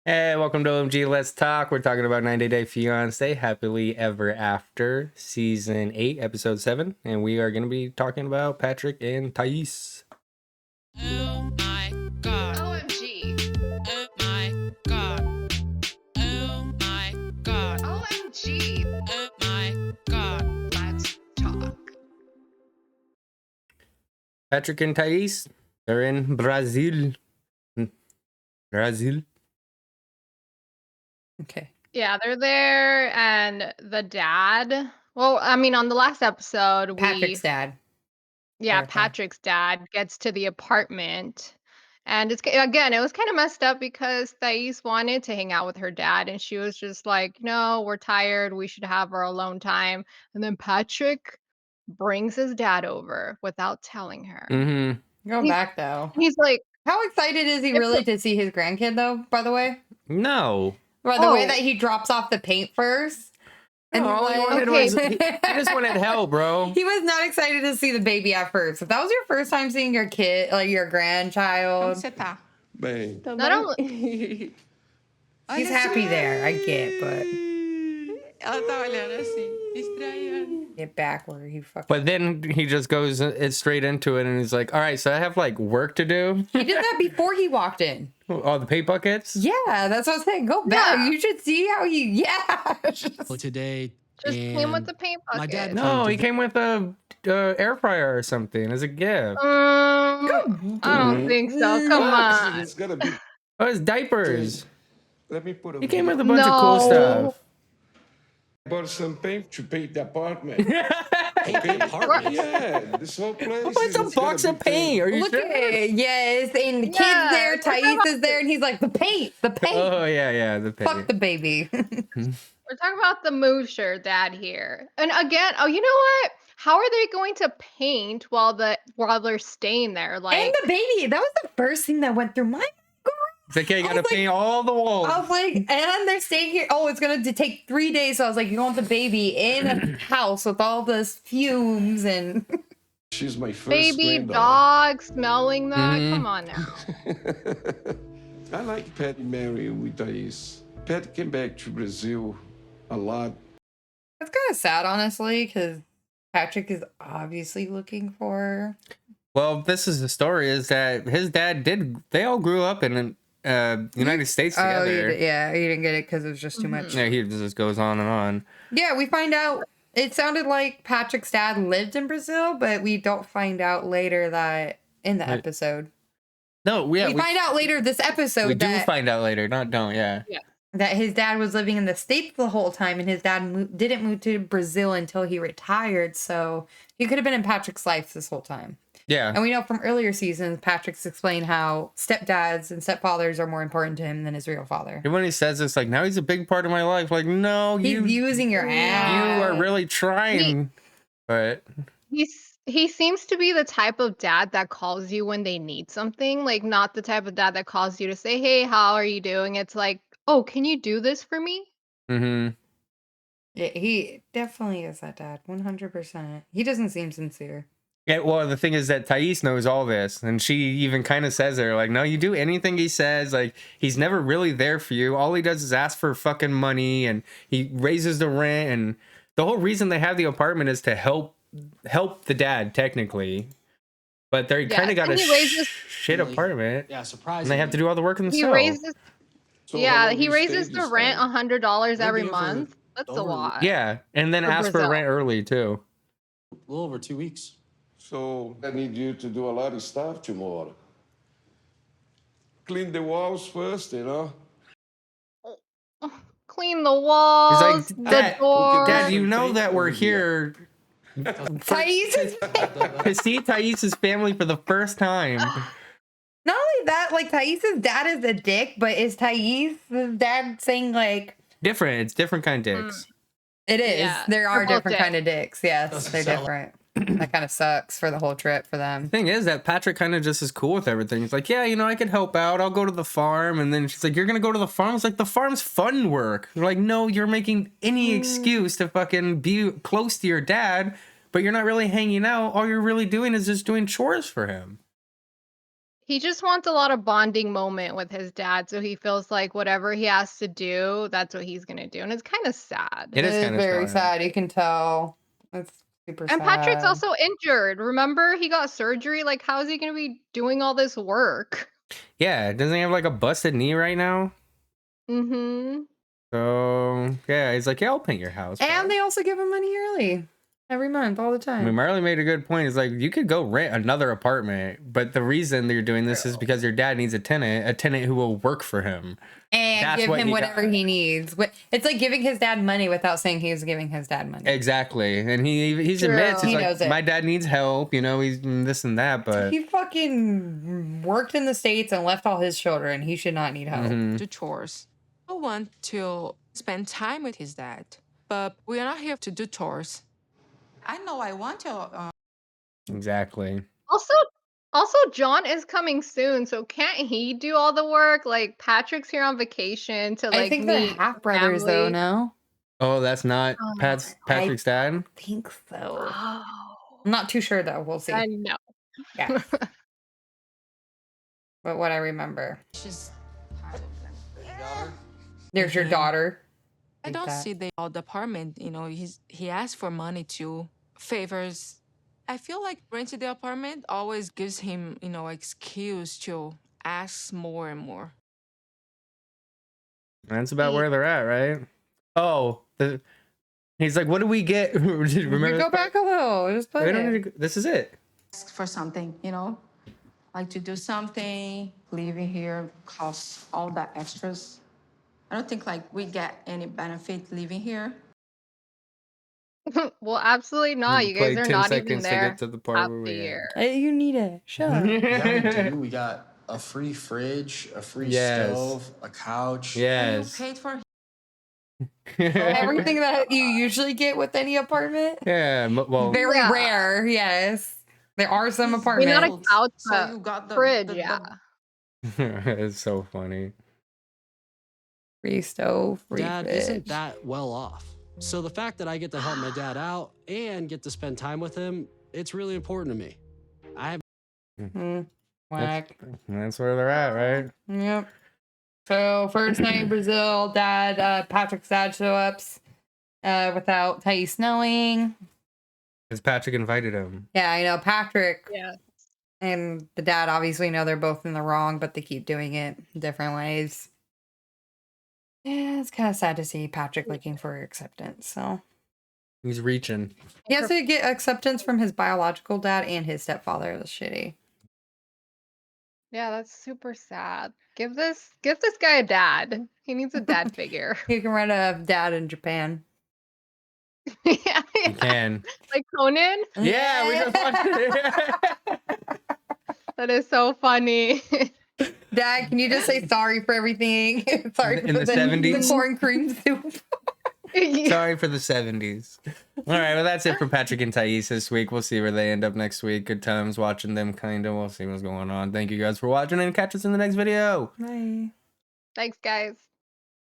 Hey, welcome to OMG Let's Talk. We're talking about 90 Day Fiancé, Happily Ever After, Season 8, Episode 7. And we are going to be talking about Patrick and Thais. Oh my god. OMG. Oh my god. Oh my god. OMG. Oh my god. Let's talk. Patrick and Thais, they're in Brazil. Brazil. Okay. Yeah, they're there, and the dad. Well, I mean, on the last episode, Patrick's dad. clarify. Patrick's dad gets to the apartment, and it was kind of messed up because Thais wanted to hang out with her dad, and she was just like, "No, we're tired. We should have our alone time." And then Patrick brings his dad over without telling her. Mm-hmm. Go He's- back though. He's like, How excited is he really to see his grandkid though, by the way? No. By the way Oh. that he drops off the paint first. And No, all he wanted okay. was, he just wanted help, bro. he was not excited to see the baby at first. If that was your first time seeing your kid, like your grandchild, Você tá? Bem, not only. he's happy there. I get, but Ela tá olhando assim, estranhando. get back where he fucking. But then he just goes straight into it and he's like, all right, so I have like work to do. He did that before he walked in. Oh, the paint buckets? Yeah, that's what I'm saying. Go back. Yeah. You should see how he. Yeah. For today. Just came with and the paint my bucket. dad- No, he came with a air fryer or something as a gift. I don't think so. Come on. it's gonna be. Oh, his diapers. Let me put a. He came with a bunch of cool No. stuff. I bought some paint to paint the apartment. Paint apartment. Yeah, this whole place. What's a is gonna box be of paint? Are you Look sure? at it. Yes, and the Yeah, kid's there. we're talking Thais about is there, and he's like, the paint. Oh, yeah, the paint. Fuck the baby. We're talking about the Moosher dad here. And again, oh, you know what? How are they going to paint while they're staying there? Like, And the baby. That was the first thing that went through my mind. It's like, yeah, you I gotta was like- paint all the walls. I was like, and they're staying here. Oh, it's gonna take 3 days. So I was like, you want the baby in a house with all this fumes and She's my first baby granddaughter. dog smelling that. Mhm. Come on now. I like Pat marrying with Thais. Pat came back to Brazil a lot. it's kind of sad, honestly, because Patrick is obviously looking for her. Well, this is the story: is that his dad did. They all grew up in United States Oh, together. yeah, you didn't get it because it was just too much. Yeah, he just goes on and on. Yeah, we find out it sounded like Patrick's dad lived in Brazil, but we don't find out later that in the Right. episode. No, yeah, we find out later this episode we do that, find out later. Don't, yeah. that his dad was living in the States the whole time, and his dad didn't move to Brazil until he retired, so he could have been in Patrick's life this whole time. Yeah. And we know from earlier seasons, Patrick's explained how stepdads and stepfathers are more important to him than his real father. And when he says this, like, now he's a big part of my life. Like, no, He's you using your ass. are really trying. But He seems to be the type of dad that calls you when they need something, like not the type of dad that calls you to say, "Hey, how are you doing?" It's like, "Oh, can you do this for me?" mm-hmm. Yeah, he definitely is that dad, 100%. He doesn't seem sincere. Yeah, well, the thing is that Thais knows all this, and she even kind of says there, like, no, you do anything he says. Like, he's never really there for you. All he does is ask for fucking money, and he raises the rent, and the whole reason they have the apartment is to help the dad, technically. But they kind of got and a he raises- shit apartment, Yeah, and surprising. they have to do all the work He themselves. raises So how Yeah, long he you raises stayed the this rent time? $100 every Maybe over- month. That's a over- lot. Yeah, and then For ask for Brazil. rent early, too. A little over 2 weeks. So I need you to do a lot of stuff tomorrow. Clean the walls first, you know. Clean the walls, Dad, the door. Dad, you know that we're here Thais is to see Thais' family for the first time. not only that, like Thais's dad is a dick, but is Thais' dad saying like Different. It's different kind of dicks. it is? Yeah, There are they're both different kind of dicks. Yes, Doesn't they're sound different. That kind of sucks for the whole trip for them. Thing is that Patrick kind of just is cool with everything. He's like, yeah, you know, I could help out. I'll go to the farm. And then she's like, you're going to go to the farm? It's like, the farm's fun work. They're like, no, you're making any excuse to fucking be close to your dad, but you're not really hanging out. All you're really doing is just doing chores for him. He just wants a lot of bonding moment with his dad, so he feels like whatever he has to do, that's what he's gonna do, and it's kind of sad. It is It is kind of very sad. You can tell. It's super And sad. Patrick's also injured. Remember, he got surgery. Like, how is he gonna be doing all this work? Yeah, doesn't he have like a busted knee right now? Mm-hmm. So yeah, he's like, yeah, I'll paint your house. And bro." they also give him money early. Every month, all the I time. mean, Marley made a good point. It's like you could go rent another apartment, but the reason that you're doing this is because your dad needs a tenant who will work for him. And That's give what him he whatever got. he needs. It's like giving his dad money without saying he's giving his dad money. Exactly, and he True. admits he's He like, knows it. my dad needs help. You know, he's this and that, but He fucking worked in the States and left all his children. He should not need help. Mhm. Do chores. I want to spend time with his dad, but we are not here to do chores. I know I want to. Exactly. Also, John is coming soon, so can't he do all the work? Like, Patrick's here on vacation to like I think they're meet half brothers though, family. no? Oh, that's not Oh, Patrick's dad. I think so. Oh, I'm not too sure though. We'll see. I know. Yeah. But what I remember. She's There's your daughter. I Like don't that. see the apartment. You know, he asked for money too, favors. I feel like renting the apartment always gives him, excuse to ask more and more. That's about where they're at, right? Oh, he's like, what do we get? Remember? You go back a little. Just put We don't it. need to, this is it. ask for something, like to do something. Living here costs all the extras. I don't think like we get any benefit living here. Well, absolutely not. You guys Play are 10 not even seconds to there get to the part half where the we year. Hey, you need it. Shut up. Yeah, we at. do. We got a free fridge, a free Yes. stove, a couch. Yes. You paid for Everything that you usually get with any apartment. Yeah. Well, Very Yeah. rare, yes. There are some He's I mean, not a apartments. couch, so but you got the fridge, the- yeah. it's so funny. Free stove, free Dad fridge. isn't that well off. So the fact that I get to help my dad out and get to spend time with him, it's really important to me. I have Whack. That's where they're at, right? Yep. So first night in Brazil, Patrick's dad show ups without Thais knowing. Because Patrick invited him. Yeah, I know Patrick Yeah. and the dad obviously know they're both in the wrong, but they keep doing it different ways. Yeah, it's kind of sad to see Patrick looking for acceptance. So He's reaching. he has to get acceptance from his biological dad and his stepfather. That's shitty. Yeah, that's super sad. Give this guy a dad. He needs a dad figure. He can rent a dad in Japan. Yeah, You can. like Conan. Yeah, we just watched it. That is so funny. Dad, can you just say sorry for everything? Sorry In for the the 70s? corn cream soup. Yeah. Sorry for the 70s. All right, well, that's it for Patrick and Thais this week. We'll see where they end up next week. Good times watching them, kind of. We'll see what's going on. Thank you guys for watching, and catch us in the next video. Bye. Thanks, guys.